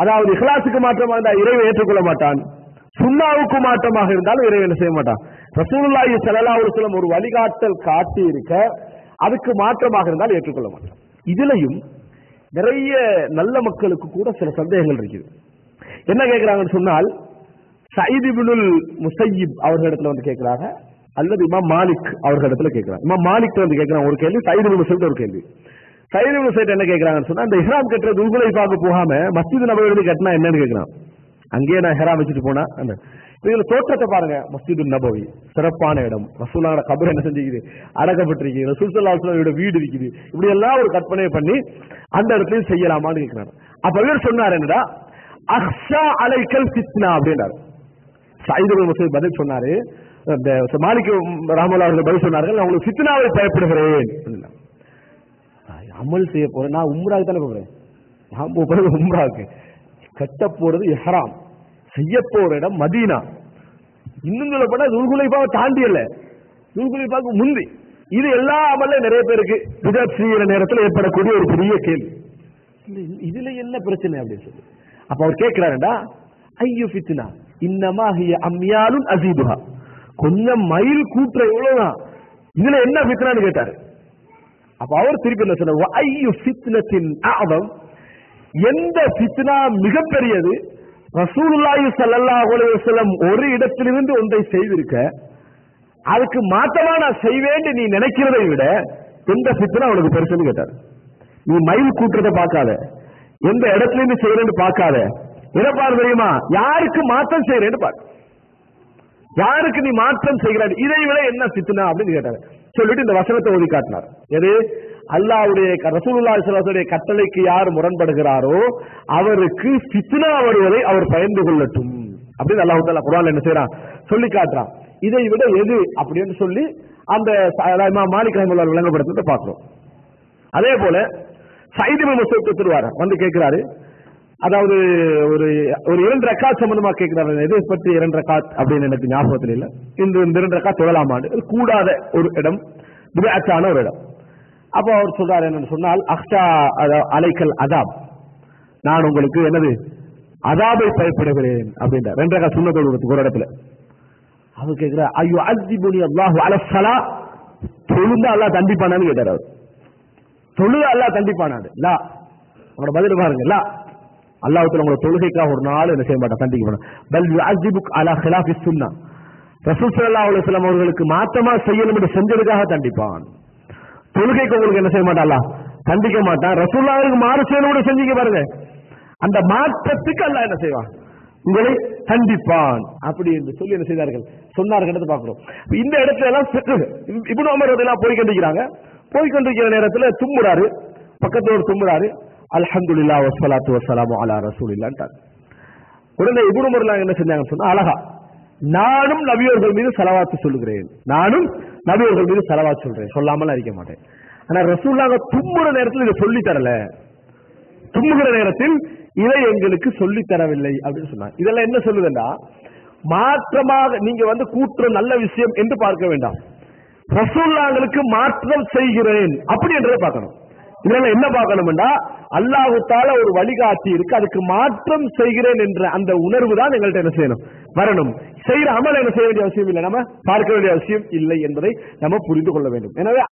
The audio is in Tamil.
அதாவது இஹ்லாஸுக்கு மாற்றமாக இருந்தால் இறைவன் ஏற்றுக்கொள்ள மாட்டான், சுன்னாவுக்கு மாற்றமாக இருந்தாலும் இறைவன் என்ன செய்ய மாட்டான். ரசூலுல்லாஹி ஸல்லல்லாஹு அலைஹி வஸல்லம் ஒரு வழிகாட்டல் காட்டி இருக்க அதுக்கு மாற்றமாக இருந்தால் ஏற்றுக்கொள்ள மாட்டான். இதுலயும் நிறைய நல்ல மக்களுக்கு கூட சில சந்தேகங்கள் இருக்குது. என்ன கேட்கிறாங்கன்னு சொன்னால், சயீத் இப்னுல் முஸையிப் அவர்களிடத்துல வந்து கேட்கிறாங்க, அல்லது இமாம் மாலிக் அவர்களிடத்துல கேட்கிறாங்க. இமாம் மாலிக் வந்து கேட்கிறாங்க ஒரு கேள்வி, சயீத் இப்னுல் முஸையிப் ஒரு கேள்வி. சயீத் இப்னுல் முஸையிப் என்ன கேட்கிறாங்கன்னு சொன்னா, இந்த இஹ்ராம் கட்டுற துல்ஹுலைஃபாக்கு போகாம மஸ்ஜித் நபவியில கட்டினா என்னன்னு கேட்கிறான். அங்கேயே நான் இஹ்ராம் வச்சுட்டு போனா அந்த இதுல தோற்றத்தை பாருங்க. மஸ்ஜிது நபவி சிறப்பான இடம், ரசூலுல்லாஹோட கபர் என்ன செஞ்சுக்குது, அடக்கப்பட்டிருக்கு, ரசூல் ஸல்லல்லாஹு அலைஹி வஸல்லம் வீடு இருக்குது, இப்படி எல்லாம் ஒரு கற்பனை பண்ணி அந்த இடத்துல செய்யலாமான்னு கேட்கிறாரு. அப்ப இவர் சொன்னார் என்னடா, அக்ஸா அலைக்கல் ஃபித்னா அப்படின்றாரு. சயீத் இப்னுல் முஸையிப் பதில் சொன்னாரு, மாலிக் ரஹ்மத்துல்லாஹி அவர்கள் பதில் சொன்னார்கள், நான் உங்களுக்கு ஃபித்னாவை பயப்படுகிறேன். அமல் செய்ய போறேன், நான் உம்ராவுக்கு தானே போறேன், நான் போறது உம்ராவுக்கு, கட்ட போறது இஹ்ராம், செய்ய போற இடம் மதீனா, இன்னும் சொல்ல போனா துல்ஹுலைஃபாவை தாண்டி இல்ல, துல்ஹுலைஃபாவுக்கு முந்தி. இது எல்லா அமல்ல நிறைய பேருக்கு பிதஅத் செய்யற நேரத்தில் ஏற்படக்கூடிய ஒரு பெரிய கேள்வி. இதுல என்ன பிரச்சனை அப்படின்னு சொல்லி அப்ப அவர் கேட்கிறாருடா, ஐயோ ஃபித்னா இன்னமா ஹிய அம்யாலுன் அஸீதுஹா, கொஞ்சம் மைல் கூற்ற எவ்வளவுதான், இதுல என்ன ஃபித்னான்னு கேட்டாரு. அப்ப அவர் திருப்பி என்ன சொன்னார், ஐயோ ஃபித்னத்தின் அஅதம், எந்த ஃபித்னா மிகப்பெரியது, ரசூலுல்லாஹி ஸல்லல்லாஹு அலைஹி வஸல்லம் ஒரு இடத்திலிருந்து ஒன்றை செய்திருக்க அதுக்கு மாற்றமா நான் செய்வேன் நீ நினைக்கிறதை விட எந்த ஃபித்னா உனக்கு பெருசுன்னு கேட்டார். நீ மைல் கூட்டுறதை பார்க்காத, எந்த இடத்துல இருந்து செய்யறேன்னு பார்க்காத, என்ன பாரு தெரியுமா, யாருக்கு மாற்றம் செய்யறேன்னு பாரு, யாருக்கு நீ மாற்றம் செய்கிறாய், இதை விட என்ன ஃபித்னா அப்படின்னு கேட்டாரு. சொல்லிட்டு இந்த வசனத்தை ஓதி காட்டினார். எது, அல்லாஹ்வுடைய ரசூலுல்லாஹி ஸல்லல்லாஹு அலைஹி வஸல்லம் கட்டளைக்கு யார் முரண்படுகிறாரோ அவருக்கு ஃபித்னா வருவதை அவர் பயந்து கொள்ளட்டும் அப்படின்னு அல்லாஹ் தஆலா குர்ஆன்ல என்ன செய்றான், சொல்லி காட்டுறான். இதை விட எது அப்படின்னு சொல்லி அந்த இமாம் மாலிக் ரஹ்மத்துல்லாஹி விளங்கப்படுத்துறதை பார்க்கிறோம். அதே போல சயீத் இப்னு முஸையிப் திருவார வந்து கேட்கிறாரு, அதாவது ஒரு ஒரு 2 ரக்காத் சம்பந்தமா கேட்கிறாரு. எதை பற்றி 2 ரக்காத் அப்படின்னு எனக்கு ஞாபகத்தில் இல்லை. இந்த 2 ரக்காத் தொழலாமான்னு, கூடாத ஒரு இடம், பிதஅத்தான ஒரு இடம். அப்போ அவர் சொல்றாரு என்னன்னு சொன்னால், அக்ஷா அலைக்கல் அதாப், நான் உங்களுக்கு என்னது அதாபை பயப்படுகிறேன் அப்படின்ற 2 ரக்காத் சுன்னத் தொழுகிறதுக்கு ஒரு இடத்துல. அவர் கேட்கிற, ஐயோ அஸ்திபுனி அல்லாஹு அலா ஸலா, தொழுந்தா அல்லாஹ் தண்டிப்பானான்னு கேட்டார். அவர் தொழுதா அல்லாஹ் தண்டிப்பானாரு. லா, அவரோட பதில் பாருங்க, லா, அல்லாஹ் உங்களோட தொழுகைக்காக ஒரு நாள் என்ன செய்ய மாட்டான், தண்டிக்க மாட்டான். பல் யுஅஸிபுக் அலா খিলাফி சுன்னா, ரசூல் ஸல்லல்லாஹு அலைஹி வஸல்லம் அவர்களுக்கு மாற்றமா செய்யணும் என்று செஞ்சதுக்காக தண்டிப்பான். தொழுகைக்கு உங்களுக்கு என்ன செய்ய மாட்டான், அல்லாஹ் தண்டிக்க மாட்டான். ரசூலுல்லாஹ்வுக்கு மாறு செய்யணும் செஞ்சீங்க பாருங்க, அந்த மாற்றத்துக்கு அல்லாஹ் என்ன செய்வான், உங்களை தண்டிப்பான் அப்படி என்று சொல்லி என்ன செய்தார்கள், சொன்னார்கள் பார்க்கிறோம். இந்த இடத்துல எல்லாம் இப்னு உமர் ரலியல்லாஹு போய்கொண்டிருக்கிற நேரத்தில் தும்முறாரு, பக்கத்தோடு தும்முறாரு, அல்ஹம்துலில்லாஹ் வஸ்ஸலாத்து வஸ்ஸலாமு அலா ரசூலில்லாஹ். உடனே இப்னு உமர் என்ன செஞ்சாங்கன்னு சொன்னா, அழகா, நானும் நபியர்கள் மீது ஸலவாத் சொல்லுகிறேன், நானும் நபியர்கள் மீது ஸலவாத் சொல்றேன், சொல்லாமல் இருக்க மாட்டேன். ஆனா ரசூலுல்லாஹ் தும்முற நேரத்தில் இதை சொல்லி தரல, தும்முகிற நேரத்தில் இதை எங்களுக்கு சொல்லி தரவில்லை அப்படின்னு சொன்னாங்க. இதெல்லாம் என்ன சொல்லுதுன்னா, மாற்றமாக நீங்க வந்து கூற்று நல்ல விஷயம் என்று பார்க்க வேண்டாம், ரசூலுல்லாஹ்வுக்கு மாற்றம் செய்கிறேன் அப்படி என்றதை பார்க்கணும். இதெல்லாம் என்ன பார்க்கணும்னா, அல்லாஹ் தஆலா ஒரு வழிகாட்டி இருக்கு, அதுக்கு மாற்றம் செய்கிறேன் என்ற அந்த உணர்வு தான் எங்கள்கிட்ட என்ன செய்யணும், வரணும். செய்யற அமல் என்ன செய்ய வேண்டிய அவசியம் இல்லை, நம்ம பார்க்க வேண்டிய அவசியம் இல்லை என்பதை நம்ம புரிந்து கொள்ள வேண்டும். எனவே